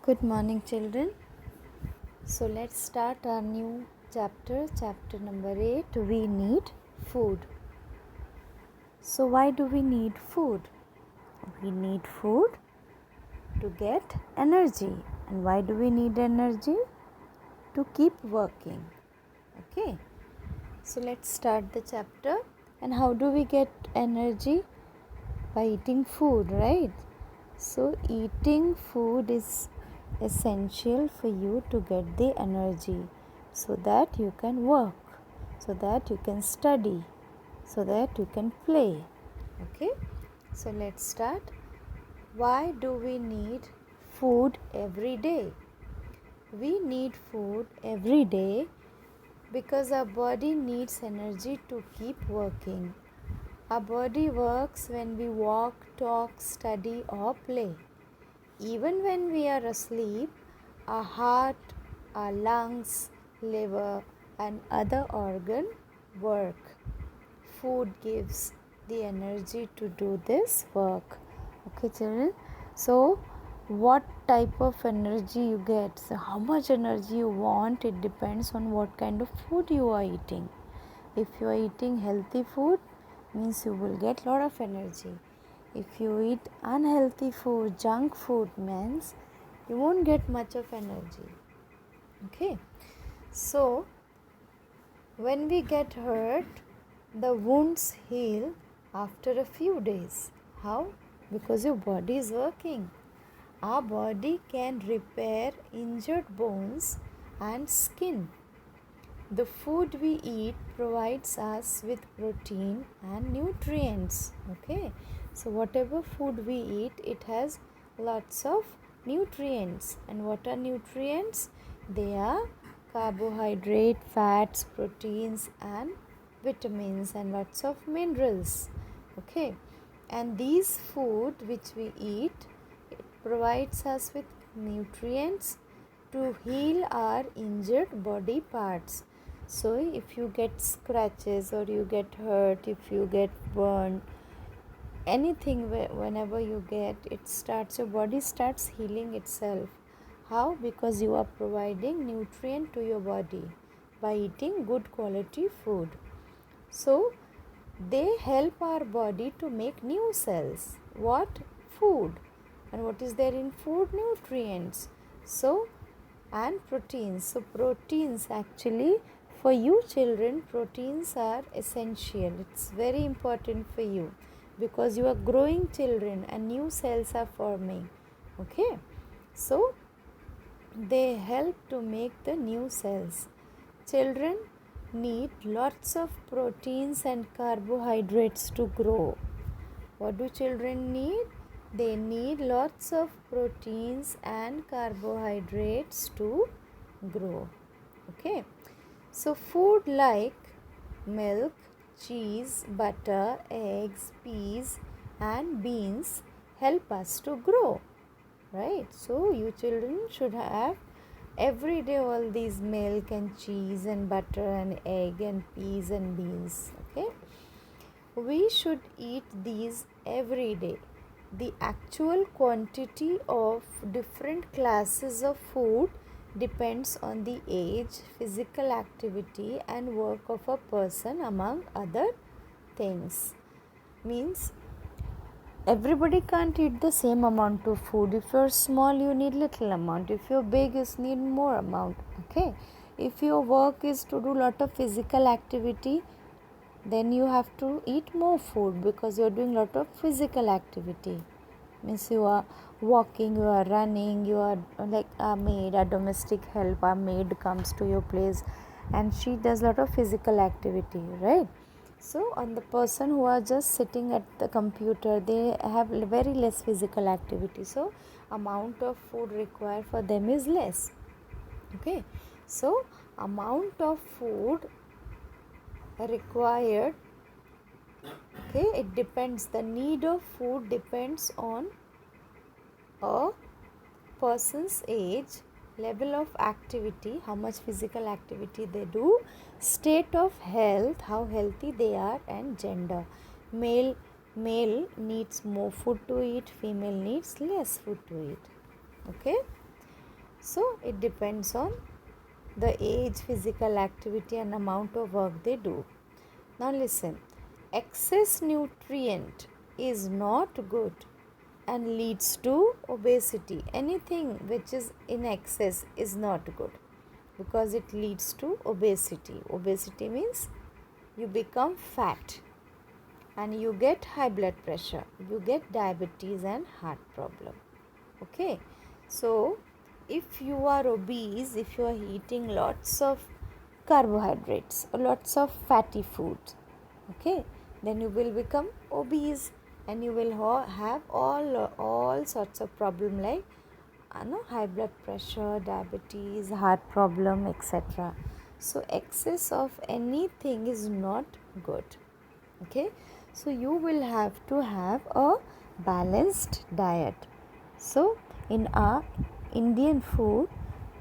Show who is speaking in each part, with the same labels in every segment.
Speaker 1: Good morning, children. So let's start our new chapter number 8. We need food. So, why do we need food? We need food to get energy. And why do we need energy? To keep working. Okay. So, let's start the chapter. And how do we get energy? By eating food, right? So, eating food is essential for you to get the energy so that you can work, so that you can study, so that you can play. Okay, so let's start. Why do we need food every day? We need food every day because our body needs energy to keep working. Our body works when we walk, talk, study, or play. Even when we are asleep, our heart, our lungs, liver, and other organ work. Food gives the energy to do this work. Okay, children? So, what type of energy you get? So, how much energy you want, it depends on what kind of food you are eating. If you are eating healthy food, means you will get lot of energy. If you eat unhealthy food, junk food, means you won't get much of energy. Okay, so when we get hurt, the wounds heal after a few days. How? Because your body is working. Our body can repair injured bones and skin. The food we eat provides us with protein and nutrients. Okay, so whatever food we eat, it has lots of nutrients. And what are nutrients? They are carbohydrate, fats, proteins, and vitamins, and lots of minerals. Okay, and these food which we eat, it provides us with nutrients to heal our injured body parts. So if you get scratches or you get hurt, if you get burned, anything, whenever you get, your body starts healing itself. How? Because you are providing nutrient to your body by eating good quality food. So they help our body to make new cells. What? Food. And what is there in food? Nutrients. So, and proteins. So proteins, actually, for you children, proteins are essential. It's very important for you because you are growing children and new cells are forming. Okay, so they help to make the new cells. Children need lots of proteins and carbohydrates to grow. What do children need? They need lots of proteins and carbohydrates to grow. Okay, so food like milk, cheese, butter, eggs, peas, and beans help us to grow, right? So you children should have every day all these milk and cheese and butter and egg and peas and beans. Okay, we should eat these every day. The actual quantity of different classes of food depends on the age, physical activity, and work of a person, among other things. Means everybody can't eat the same amount of food. If you're small, you need little amount. If you're big, you need more amount. Okay, if your work is to do lot of physical activity, then you have to eat more food because you're doing lot of physical activity. Means you are walking, you are running, you are like a maid, a domestic help, a maid comes to your place and she does lot of physical activity, right? So on the person who are just sitting at the computer, they have very less physical activity, so amount of food required for them is less. Okay, so amount of food required, okay, it depends, the need of food depends on a person's age, level of activity, how much physical activity they do, state of health, how healthy they are, and gender. Male needs more food to eat, female needs less food to eat. Okay, So it depends on the age, physical activity and amount of work they do. Now listen, excess nutrient is not good and leads to obesity. Anything which is in excess is not good because it leads to obesity. Obesity means you become fat and you get high blood pressure, you get diabetes and heart problem. Okay, so if you are obese, if you are eating lots of carbohydrates or lots of fatty foods, okay, then you will become obese and you will have all sorts of problem like high blood pressure, diabetes, heart problem, etc. So excess of anything is not good. Okay, so you will have to have a balanced diet. So in our Indian food,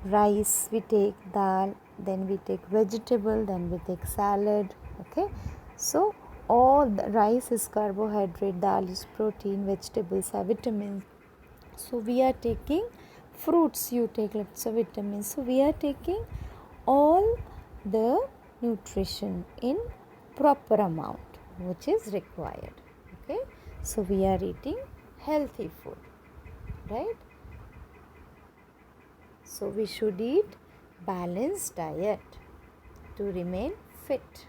Speaker 1: rice we take, dal, then we take vegetable, then we take salad. Okay, so all the rice is carbohydrate, dal is protein, vegetables are vitamins. So we are taking fruits, you take lots of vitamins. So we are taking all the nutrition in proper amount which is required. Okay, so we are eating healthy food, right? So we should eat balanced diet to remain fit.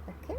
Speaker 1: Okay.